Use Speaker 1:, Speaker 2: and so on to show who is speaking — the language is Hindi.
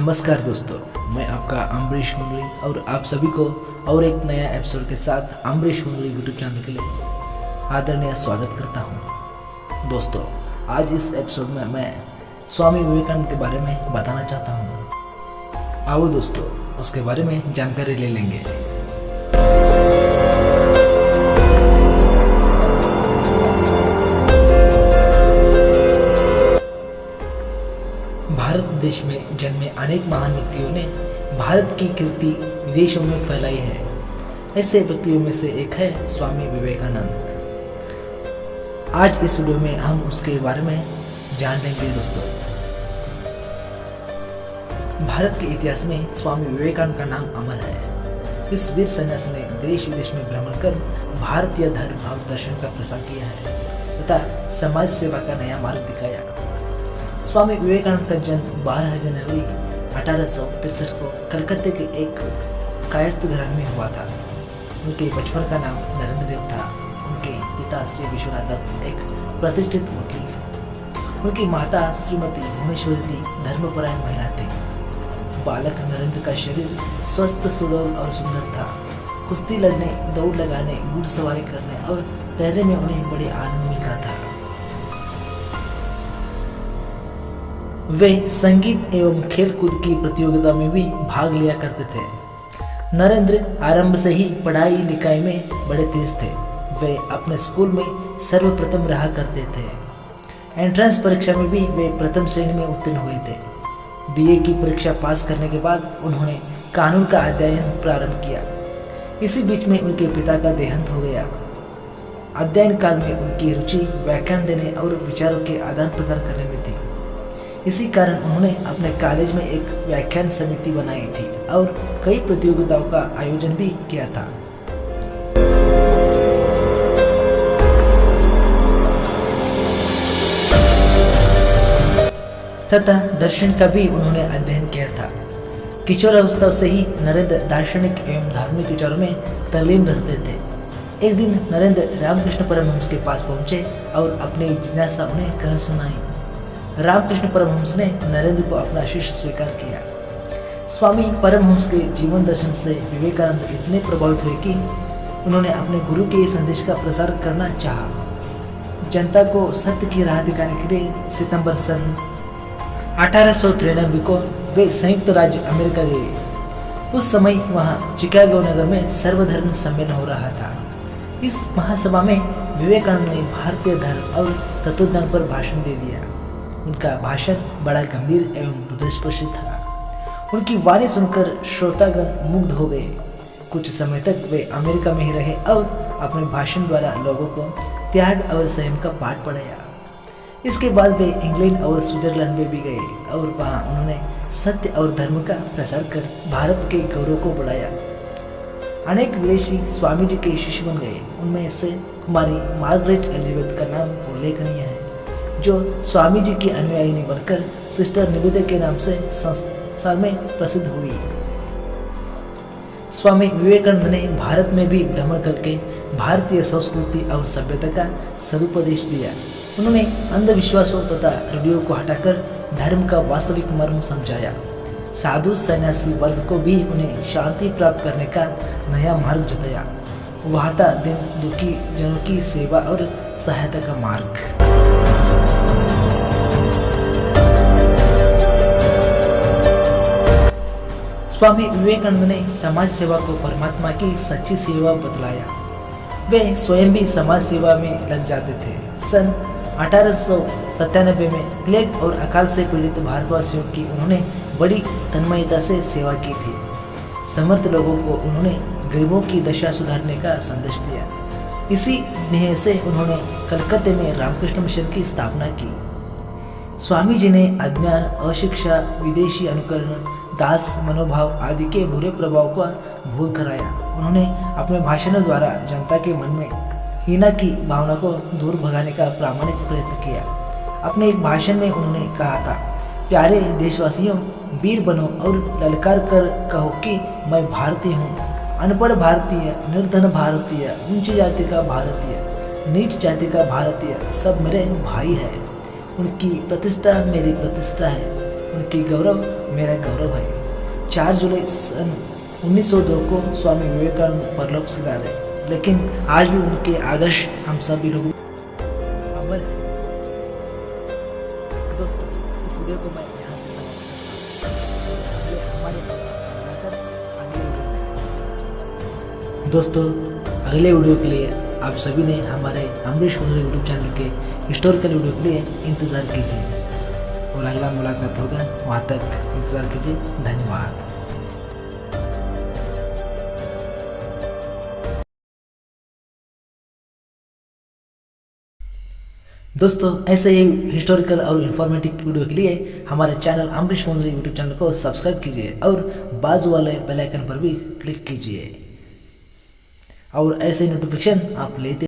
Speaker 1: नमस्कार दोस्तों, मैं आपका अम्बरीश हुंगली और आप सभी को और एक नया एपिसोड के साथ अम्बरीश हुंगली यूट्यूब चैनल के लिए आदरणीय स्वागत करता हूं। दोस्तों, आज इस एपिसोड में मैं स्वामी विवेकानंद के बारे में बताना चाहता हूं। आओ दोस्तों, उसके बारे में जानकारी ले लेंगे। भारत देश में जन्मे अनेक महान व्यक्तियों ने भारत की कीर्ति विदेशों में फैलाई है। ऐसे व्यक्तियों में से एक है स्वामी विवेकानंद। आज इस वीडियो में हम उसके बारे में जान लेंगे। दोस्तों, भारत के इतिहास में स्वामी विवेकानंद का नाम अमर है। इस वीर सन्यासी ने देश विदेश में भ्रमण कर भारतीय धर्म और दर्शन का प्रसार किया है तथा समाज सेवा का नया मार्ग दिखाया। स्वामी विवेकानंद का जन्म 12 जनवरी 1863 को कलकत्ते के एक कायस्थ घराने में हुआ था। उनके बचपन का नाम नरेंद्र देव था। उनके पिता श्री विश्वनाथ दत्त एक प्रतिष्ठित वकील थे। उनकी माता श्रीमती भुवनेश्वरी धर्मपरायण महिला थी। बालक नरेंद्र का शरीर स्वस्थ, सुडौल और सुंदर था। कुश्ती लड़ने, दौड़ लगाने, घुड़सवारी करने और तैरने में उन्हें बड़े आनंद मिलता था। वे संगीत एवं खेलकूद की प्रतियोगिता में भी भाग लिया करते थे। नरेंद्र आरंभ से ही पढ़ाई लिखाई में बड़े तेज थे। वे अपने स्कूल में सर्वप्रथम रहा करते थे। एंट्रेंस परीक्षा में भी वे प्रथम श्रेणी में उत्तीर्ण हुए थे। बीए की परीक्षा पास करने के बाद उन्होंने कानून का अध्ययन प्रारंभ किया। इसी बीच में उनके पिता का देहांत हो गया। अध्ययन काल में उनकी रुचि व्याख्यान देने और विचारों के आदान प्रदान करने में थी। इसी कारण उन्होंने अपने कॉलेज में एक व्याख्यान समिति बनाई थी और कई प्रतियोगिताओं का आयोजन भी किया था। तथा दर्शन का भी उन्होंने अध्ययन किया था। किशोर अवस्था से ही नरेंद्र दार्शनिक एवं धार्मिक विचारों में तल्लीन रहते थे। एक दिन नरेंद्र रामकृष्ण परमहंस के पास पहुंचे और अपनी जिज्ञासा उन्हें कह सुनाई। रामकृष्ण परमहंस ने नरेंद्र को अपना शिष्य स्वीकार किया। स्वामी परमहंस के जीवन दर्शन से विवेकानंद इतने प्रभावित हुए कि उन्होंने अपने गुरु के संदेश का प्रसार करना चाहा। जनता को सत्य की राह दिखाने के लिए सितंबर सन 1893 को वे संयुक्त राज्य अमेरिका गए। उस समय वहां चिकागो नगर में सर्वधर्म सम्मेलन हो रहा था। इस महासभा में विवेकानंद ने भारतीय धर्म और तत्वज्ञान पर भाषण दे दिया। उनका भाषण बड़ा गंभीर एवं हृदयस्पर्शी था। उनकी वाणी सुनकर श्रोतागण मुग्ध हो गए। कुछ समय तक वे अमेरिका में ही रहे और अपने भाषण द्वारा लोगों को त्याग और संयम का पाठ पढ़ाया। इसके बाद वे इंग्लैंड और स्विट्जरलैंड में भी गए और वहां उन्होंने सत्य और धर्म का प्रसार कर भारत के गौरव को बढ़ाया। अनेक विदेशी स्वामी जी के शिष्य बन गए। उनमें से कुमारी मार्गरेट एलिजाबेथ का नाम उल्लेखनीय है, जो स्वामी जी की अनुयायी बनकर सिस्टर निवेदिता के नाम से संसार में प्रसिद्ध हुई। स्वामी विवेकानंद ने भारत में भी भ्रमण करके भारतीय संस्कृति और सभ्यता का सदुपदेश दिया। उन्होंने अंधविश्वासों तथा रूढ़ियों को हटाकर धर्म का वास्तविक मर्म समझाया। साधु सन्यासी वर्ग को भी उन्हें शांति प्राप्त करने का नया मार्ग जताया। वह था दिन दुखी जनों की सेवा और सहायता का मार्ग। स्वामी विवेकानंद ने समाज सेवा को परमात्मा की सच्ची सेवा बतलाया। वे स्वयं भी समाज सेवा में लग जाते थे। सन 1897 में प्लेग और अकाल से पीड़ित भारतवासियों की उन्होंने बड़ी तन्मयता से सेवा की थी। समर्थ लोगों को उन्होंने गरीबों की दशा सुधारने का संदेश दिया। इसी ध्येय से उन्होंने कलकत्ते में रामकृष्ण मिशन की स्थापना की। स्वामी जी ने अज्ञान, अशिक्षा, विदेशी अनुकरण, दास मनोभाव आदि के बुरे प्रभाव का भूल कराया। उन्होंने अपने भाषणों द्वारा जनता के मन में हीना की भावना को दूर भगाने का प्रामाणिक प्रयत्न किया। अपने एक भाषण में उन्होंने कहा था, प्यारे देशवासियों, वीर बनो और ललकार कर कहो कि मैं भारतीय हूँ। अनपढ़ भारतीय, निर्धन भारतीय, ऊंची जाति का भारतीय, नीच जाति का भारतीय, सब मेरे भाई है। उनकी प्रतिष्ठा मेरी प्रतिष्ठा है, उनकी गौरव मेरा गौरव है। 4 जुलाई सन 1902 को स्वामी विवेकानंद परलोक सिधारे, लेकिन आज भी उनके आदर्श हम सभी लोगों अमर है। दोस्तों, इस वीडियो को मैं यहाँ से समाप्त करता हूँ। दोस्तों, अगले वीडियो के लिए आप सभी ने हमारे अमरीश कुंडली यूट्यूब चैनल के हिस्टोरिकल वीडियो के लिए इंतज़ार कीजिए और अगला मुलाकात होगा, वहाँ तक इंतज़ार कीजिए। धन्यवाद। दोस्तों, ऐसे ही हिस्टोरिकल और इन्फॉर्मेटिव वीडियो के लिए हमारे चैनल अमरीश कुंडली यूट्यूब चैनल को सब्सक्राइब कीजिए और बाजू वाले बेल आइकन पर भी क्लिक कीजिए और ऐसे नोटिफिकेशन आप लेते